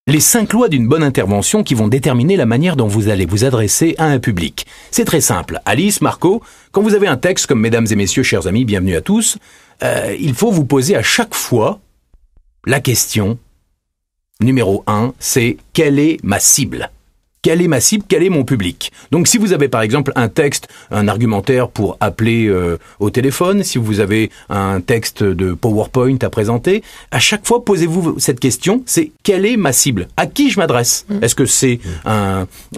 Les 5 lois d'une bonne intervention qui vont déterminer la manière dont vous allez vous adresser à un public. C'est très simple. Alice, Marco, quand vous avez un texte comme « Mesdames et messieurs, chers amis, bienvenue à tous », il faut vous poser à chaque fois la question numéro 1, c'est « Quelle est ma cible ?» Quelle est ma cible? Quel est mon public? Donc si vous avez par exemple un texte, un argumentaire pour appeler au téléphone, si vous avez un texte de PowerPoint à présenter, à chaque fois posez-vous cette question, c'est quelle est ma cible? À qui je m'adresse? Est-ce que c'est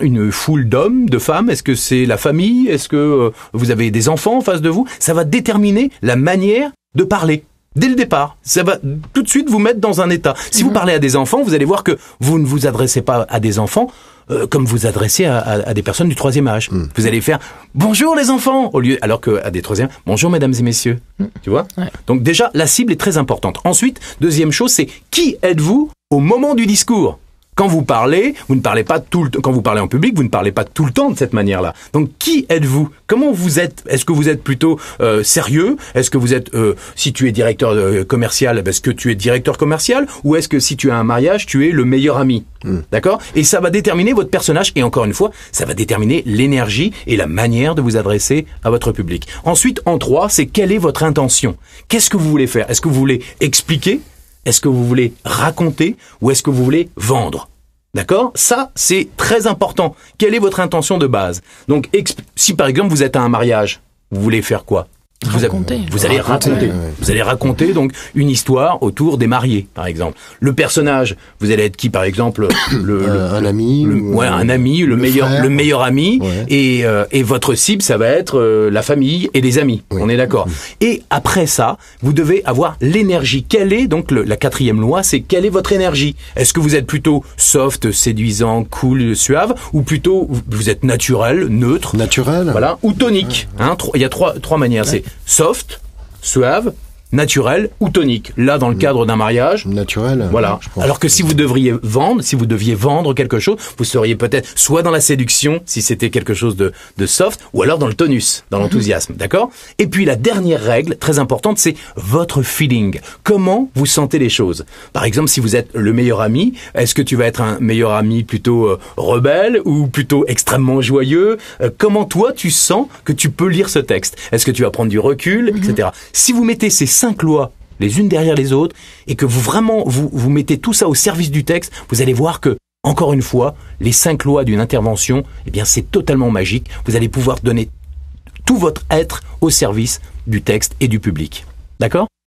une foule d'hommes, de femmes? Est-ce que c'est la famille? Est-ce que vous avez des enfants en face de vous? Ça va déterminer la manière de parler. Dès le départ, ça va tout de suite vous mettre dans un état. Si vous parlez à des enfants, vous allez voir que vous ne vous adressez pas à des enfants comme vous adressez à des personnes du 3e âge. Vous allez faire « Bonjour les enfants !» au lieu, alors qu'à des 3e, « Bonjour mesdames et messieurs !» Tu vois? Donc déjà, la cible est très importante. Ensuite, deuxième chose, c'est qui êtes-vous au moment du discours? Quand vous parlez, vous ne parlez pas tout le temps. Quand vous parlez en public, vous ne parlez pas tout le temps de cette manière-là. Donc, qui êtes-vous? Comment vous êtes? Est-ce que vous êtes plutôt sérieux? Est-ce que vous êtes, si tu es directeur commercial, est-ce que tu es directeur commercial? Ou est-ce que si tu as un mariage, tu es le meilleur ami? D'accord? Et ça va déterminer votre personnage. Et encore une fois, ça va déterminer l'énergie et la manière de vous adresser à votre public. Ensuite, en 3, c'est quelle est votre intention? Qu'est-ce que vous voulez faire? Est-ce que vous voulez expliquer? Est-ce que vous voulez raconter ou est-ce que vous voulez vendre? D'accord? Ça, c'est très important. Quelle est votre intention de base? Donc, si par exemple vous êtes à un mariage, vous voulez faire quoi? Vous allez raconter. Vous allez raconter donc une histoire autour des mariés, par exemple. Le personnage, vous allez être qui, par exemple? Un ami. Un ami, le meilleur ami. Ouais. Et votre cible, ça va être la famille et les amis. Oui. On est d'accord. Et après ça, vous devez avoir l'énergie. Quelle est donc la 4e loi? C'est quelle est votre énergie? Est-ce que vous êtes plutôt soft, séduisant, cool, suave, ou plutôt vous êtes naturel, neutre? Naturel. Voilà. Ou tonique. Hein, il y a trois manières. C'est soft, suave, naturel ou tonique. Là, dans le cadre d'un mariage. Naturel. Voilà. Alors que si vous deviez vendre quelque chose, vous seriez peut-être soit dans la séduction, si c'était quelque chose de soft, ou alors dans le tonus, dans l'enthousiasme. D'accord? Et puis, la dernière règle, très importante, c'est votre feeling. Comment vous sentez les choses? Par exemple, si vous êtes le meilleur ami, est-ce que tu vas être un meilleur ami plutôt rebelle ou plutôt extrêmement joyeux? Comment toi, tu sens que tu peux lire ce texte? Est-ce que tu vas prendre du recul, etc. Si vous mettez ces 5 lois les unes derrière les autres et que vous mettez tout ça au service du texte, vous allez voir que, encore une fois, les 5 lois d'une intervention, eh bien, c'est totalement magique. Vous allez pouvoir donner tout votre être au service du texte et du public. D'accord?